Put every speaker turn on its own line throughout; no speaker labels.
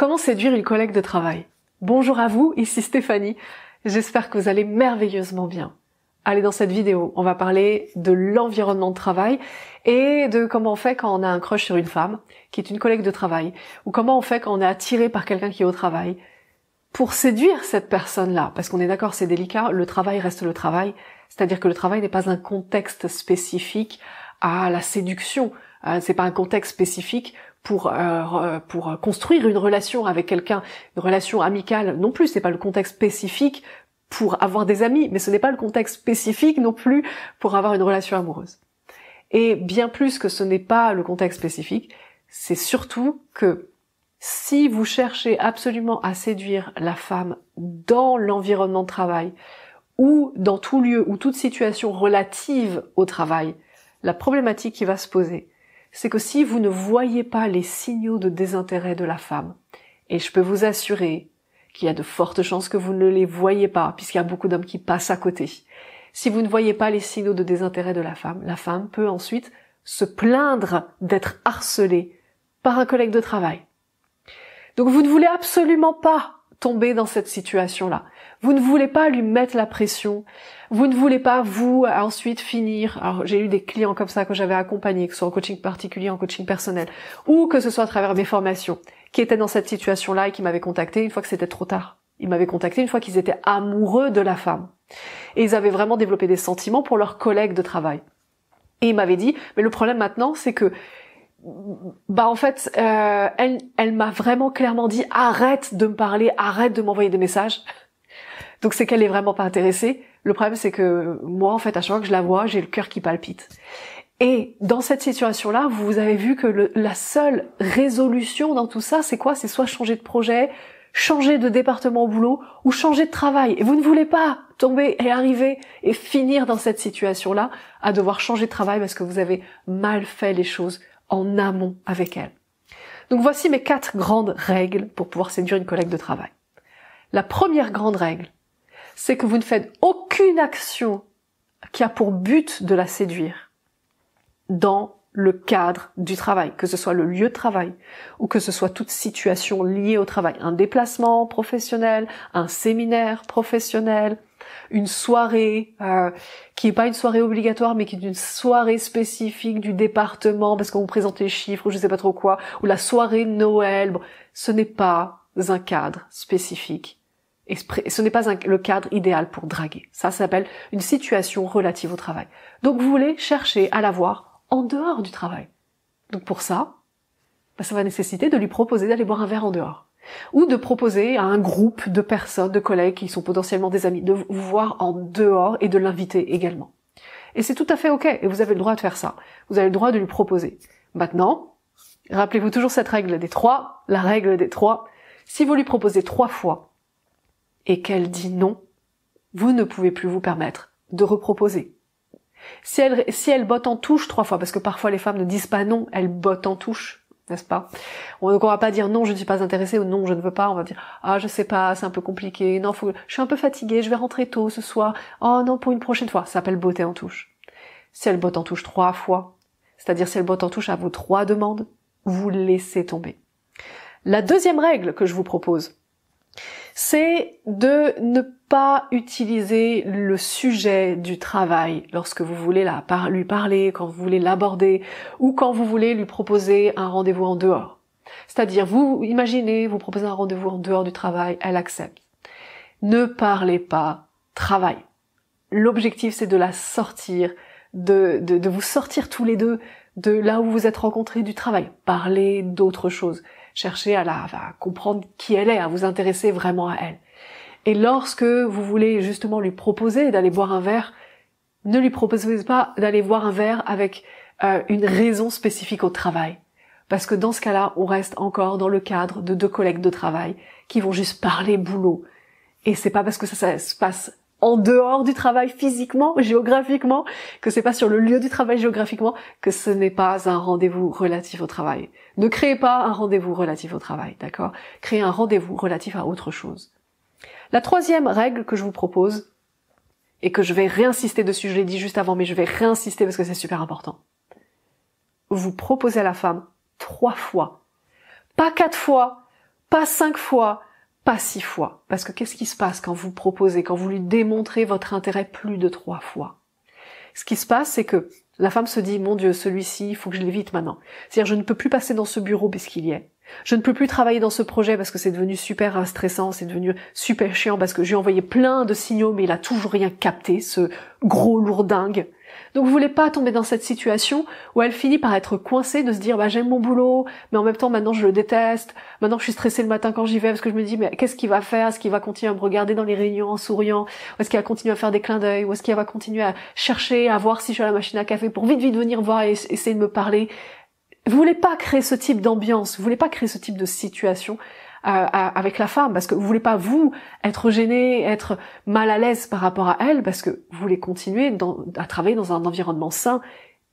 Comment séduire une collègue de travail? Bonjour à vous, ici Stéphanie. J'espère que vous allez merveilleusement bien. Allez, dans cette vidéo, on va parler de l'environnement de travail et de comment on fait quand on a un crush sur une femme qui est une collègue de travail, ou comment on fait quand on est attiré par quelqu'un qui est au travail pour séduire cette personne-là. Parce qu'on est d'accord, c'est délicat, le travail reste le travail, c'est-à-dire que le travail n'est pas un contexte spécifique à la séduction, c'est pas un contexte spécifique pour construire une relation avec quelqu'un, une relation amicale non plus, c'est pas le contexte spécifique pour avoir des amis, mais ce n'est pas le contexte spécifique non plus pour avoir une relation amoureuse. Et bien plus que ce n'est pas le contexte spécifique, c'est surtout que si vous cherchez absolument à séduire la femme dans l'environnement de travail ou dans tout lieu ou toute situation relative au travail, la problématique qui va se poser, c'est que si vous ne voyez pas les signaux de désintérêt de la femme, et je peux vous assurer qu'il y a de fortes chances que vous ne les voyez pas, puisqu'il y a beaucoup d'hommes qui passent à côté. Si vous ne voyez pas les signaux de désintérêt de la femme peut ensuite se plaindre d'être harcelée par un collègue de travail. Donc vous ne voulez absolument pas tomber dans cette situation-là. Vous ne voulez pas lui mettre la pression. Vous ne voulez pas, vous, ensuite finir. Alors, j'ai eu des clients comme ça que j'avais accompagnés, que ce soit en coaching particulier, en coaching personnel, ou que ce soit à travers mes formations, qui étaient dans cette situation-là et qui m'avaient contacté une fois que c'était trop tard. Ils m'avaient contacté une fois qu'ils étaient amoureux de la femme. Et ils avaient vraiment développé des sentiments pour leurs collègues de travail. Et ils m'avaient dit, mais le problème maintenant, c'est que en fait, elle m'a vraiment clairement dit, arrête de me parler, arrête de m'envoyer des messages. Donc c'est qu'elle est vraiment pas intéressée. Le problème, c'est que moi, en fait, à chaque fois que je la vois, j'ai le cœur qui palpite. Et dans cette situation-là, vous avez vu que la seule résolution dans tout ça, c'est quoi? C'est soit changer de projet, changer de département au boulot, ou changer de travail. Et vous ne voulez pas tomber et arriver et finir dans cette situation-là à devoir changer de travail parce que vous avez mal fait les choses en amont avec elle. Donc voici mes 4 grandes règles pour pouvoir séduire une collègue de travail. La première grande règle, c'est que vous ne faites aucune action qui a pour but de la séduire dans le cadre du travail, que ce soit le lieu de travail ou que ce soit toute situation liée au travail, un déplacement professionnel, un séminaire professionnel, une soirée qui est pas une soirée obligatoire mais qui est une soirée spécifique du département parce qu'on vous présente les chiffres ou je sais pas trop quoi, ou la soirée de Noël, ce n'est pas un cadre spécifique. Et ce n'est pas le cadre idéal pour draguer. Ça s'appelle une situation relative au travail. Donc vous voulez chercher à la voir en dehors du travail. Donc pour ça, ça va nécessiter de lui proposer d'aller boire un verre en dehors. Ou de proposer à un groupe de personnes, de collègues qui sont potentiellement des amis, de vous voir en dehors et de l'inviter également. Et c'est tout à fait ok, et vous avez le droit de faire ça. Vous avez le droit de lui proposer. Maintenant, rappelez-vous toujours cette règle des 3, la règle des 3. Si vous lui proposez 3 fois, et qu'elle dit non, vous ne pouvez plus vous permettre de reproposer. Si elle botte en touche 3 fois, parce que parfois les femmes ne disent pas non, elles bottent en touche, n'est-ce pas? Donc on va pas dire non, je ne suis pas intéressée ou non, je ne veux pas, on va dire ah je sais pas, c'est un peu compliqué, non, je suis un peu fatiguée, je vais rentrer tôt ce soir, oh non, pour une prochaine fois, ça s'appelle botter en touche. Si elle botte en touche 3 fois, c'est-à-dire si elle botte en touche à vos 3 demandes, vous laissez tomber. La deuxième règle que je vous propose, c'est de ne pas utiliser le sujet du travail lorsque vous voulez lui parler, quand vous voulez l'aborder, ou quand vous voulez lui proposer un rendez-vous en dehors. C'est-à-dire, vous imaginez, vous proposez un rendez-vous en dehors du travail, elle accepte. Ne parlez pas travail. L'objectif, c'est de la sortir, de vous sortir tous les deux de là où vous êtes rencontrés du travail. Parlez d'autre chose. Cherchez à comprendre qui elle est, à vous intéresser vraiment à elle. Et lorsque vous voulez justement lui proposer d'aller boire un verre, ne lui proposez pas d'aller boire un verre avec une raison spécifique au travail. Parce que dans ce cas-là, on reste encore dans le cadre de 2 collègues de travail qui vont juste parler boulot. Et c'est pas parce que ça se passe en dehors du travail physiquement, géographiquement, que c'est pas sur le lieu du travail géographiquement, que ce n'est pas un rendez-vous relatif au travail. Ne créez pas un rendez-vous relatif au travail, d'accord? Créez un rendez-vous relatif à autre chose. La troisième règle que je vous propose, et que je vais réinsister dessus, je l'ai dit juste avant, mais je vais réinsister parce que c'est super important. Vous proposez à la femme 3 fois. Pas 4 fois, Pas 5 fois, pas 6 fois. Parce que qu'est-ce qui se passe quand vous proposez, quand vous lui démontrez votre intérêt plus de 3 fois? Ce qui se passe, c'est que la femme se dit, mon Dieu, celui-ci, il faut que je l'évite maintenant. C'est-à-dire, je ne peux plus passer dans ce bureau puisqu'il y est. Je ne peux plus travailler dans ce projet parce que c'est devenu super stressant, c'est devenu super chiant parce que j'ai envoyé plein de signaux mais il a toujours rien capté, ce gros lourdingue. Donc vous voulez pas tomber dans cette situation où elle finit par être coincée de se dire j'aime mon boulot, mais en même temps maintenant je le déteste, maintenant je suis stressée le matin quand j'y vais parce que je me dis mais qu'est-ce qu'il va faire? Est-ce qu'il va continuer à me regarder dans les réunions en souriant? Ou est-ce qu'il va continuer à faire des clins d'œil? Ou est-ce qu'il va continuer à chercher, à voir si je suis à la machine à café pour vite venir voir et essayer de me parler? Vous voulez pas créer ce type d'ambiance, vous voulez pas créer ce type de situation avec la femme, parce que vous voulez pas vous être gêné, être mal à l'aise par rapport à elle, parce que vous voulez continuer à travailler dans un environnement sain,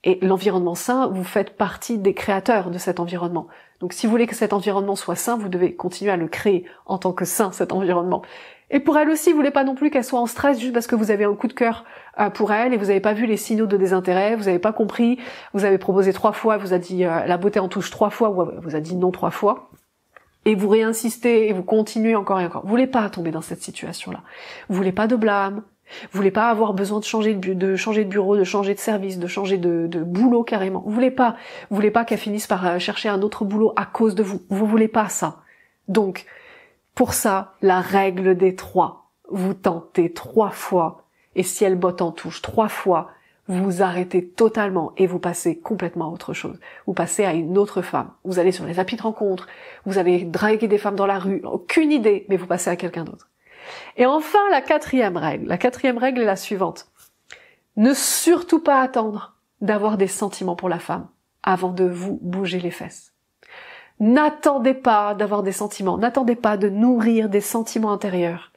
et l'environnement sain, vous faites partie des créateurs de cet environnement. Donc si vous voulez que cet environnement soit sain, vous devez continuer à le créer en tant que sain, cet environnement. Et pour elle aussi, vous voulez pas non plus qu'elle soit en stress juste parce que vous avez un coup de cœur pour elle et vous n'avez pas vu les signaux de désintérêt, vous n'avez pas compris, vous avez proposé 3 fois, vous a dit la beauté en touche 3 fois, ou vous a dit non 3 fois, et vous réinsistez et vous continuez encore et encore. Vous voulez pas tomber dans cette situation-là. Vous voulez pas de blâme, vous voulez pas avoir besoin de changer de bureau, de changer de service, de changer de boulot carrément. Vous voulez pas qu'elle finisse par chercher un autre boulot à cause de vous. Vous voulez pas ça. Donc, pour ça, la règle des 3. Vous tentez 3 fois, et si elle botte en touche 3 fois, vous arrêtez totalement et vous passez complètement à autre chose. Vous passez à une autre femme. Vous allez sur les applis de rencontre, vous allez draguer des femmes dans la rue, aucune idée, mais vous passez à quelqu'un d'autre. Et enfin, la 4e règle. La 4e règle est la suivante. Ne surtout pas attendre d'avoir des sentiments pour la femme avant de vous bouger les fesses. N'attendez pas d'avoir des sentiments, n'attendez pas de nourrir des sentiments intérieurs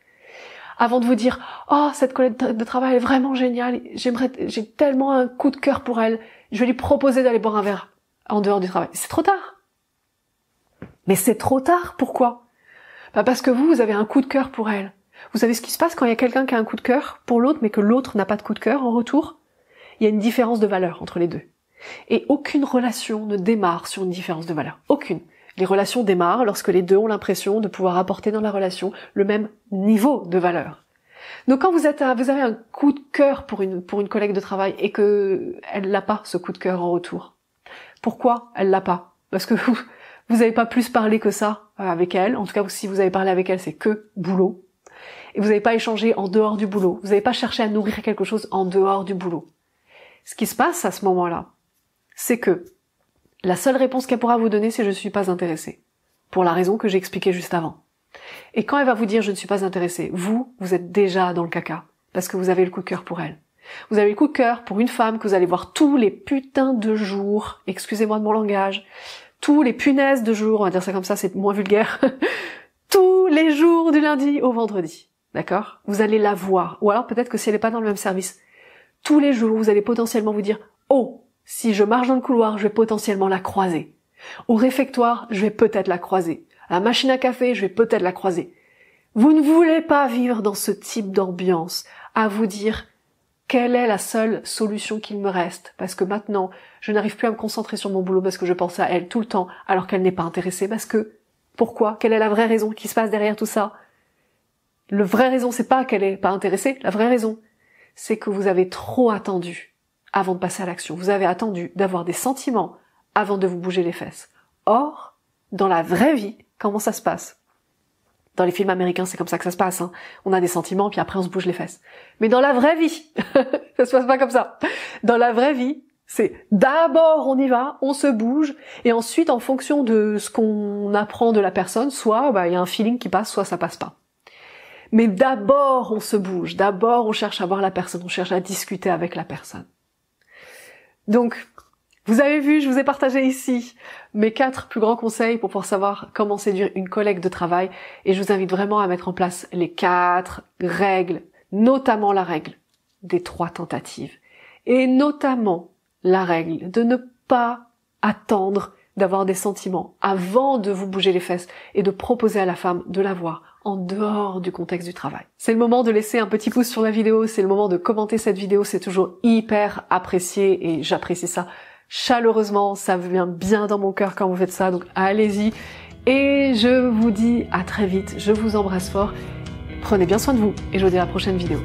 avant de vous dire « Oh, cette collègue de travail est vraiment géniale, j'ai tellement un coup de cœur pour elle, je vais lui proposer d'aller boire un verre en dehors du travail. » C'est trop tard. Mais c'est trop tard, pourquoi? Parce que vous avez un coup de cœur pour elle. Vous savez ce qui se passe quand il y a quelqu'un qui a un coup de cœur pour l'autre, mais que l'autre n'a pas de coup de cœur en retour? Il y a une différence de valeur entre les deux. Et aucune relation ne démarre sur une différence de valeur. Aucune. Les relations démarrent lorsque les deux ont l'impression de pouvoir apporter dans la relation le même niveau de valeur. Donc quand vous avez un coup de cœur pour une collègue de travail et que elle n'a pas ce coup de cœur en retour. Pourquoi elle l'a pas? Parce que vous n'avez pas plus parlé que ça avec elle. En tout cas, si vous avez parlé avec elle, c'est que boulot. Et vous n'avez pas échangé en dehors du boulot. Vous n'avez pas cherché à nourrir quelque chose en dehors du boulot. Ce qui se passe à ce moment-là, c'est que la seule réponse qu'elle pourra vous donner, c'est « je ne suis pas intéressée », pour la raison que j'ai expliquée juste avant. Et quand elle va vous dire « je ne suis pas intéressée », vous êtes déjà dans le caca, parce que vous avez le coup de cœur pour elle. Vous avez le coup de cœur pour une femme que vous allez voir tous les putains de jours, excusez-moi de mon langage, tous les punaises de jours, on va dire ça comme ça, c'est moins vulgaire, tous les jours du lundi au vendredi, d'accord? Vous allez la voir, ou alors peut-être que si elle n'est pas dans le même service, tous les jours, vous allez potentiellement vous dire « oh !» Si je marche dans le couloir, je vais potentiellement la croiser. Au réfectoire, je vais peut-être la croiser. À la machine à café, je vais peut-être la croiser. Vous ne voulez pas vivre dans ce type d'ambiance, à vous dire quelle est la seule solution qu'il me reste, parce que maintenant, je n'arrive plus à me concentrer sur mon boulot parce que je pense à elle tout le temps, alors qu'elle n'est pas intéressée, parce que, pourquoi? Quelle est la vraie raison qui se passe derrière tout ça? La vraie raison, c'est pas qu'elle est pas intéressée, la vraie raison, c'est que vous avez trop attendu avant de passer à l'action. Vous avez attendu d'avoir des sentiments avant de vous bouger les fesses. Or, dans la vraie vie, comment ça se passe? Dans les films américains, c'est comme ça que ça se passe. Hein. On a des sentiments, puis après on se bouge les fesses. Mais dans la vraie vie, ça se passe pas comme ça. Dans la vraie vie, c'est d'abord on y va, on se bouge, et ensuite, en fonction de ce qu'on apprend de la personne, soit il y a un feeling qui passe, soit ça passe pas. Mais d'abord on se bouge, d'abord on cherche à voir la personne, on cherche à discuter avec la personne. Donc, vous avez vu, je vous ai partagé ici mes 4 plus grands conseils pour pouvoir savoir comment séduire une collègue de travail, et je vous invite vraiment à mettre en place les 4 règles, notamment la règle des 3 tentatives, et notamment la règle de ne pas attendre d'avoir des sentiments avant de vous bouger les fesses et de proposer à la femme de l'avoir en dehors du contexte du travail. C'est le moment de laisser un petit pouce sur la vidéo, c'est le moment de commenter cette vidéo, c'est toujours hyper apprécié et j'apprécie ça chaleureusement, ça vient bien dans mon cœur quand vous faites ça, donc allez-y. Et je vous dis à très vite, je vous embrasse fort. Prenez bien soin de vous et je vous dis à la prochaine vidéo.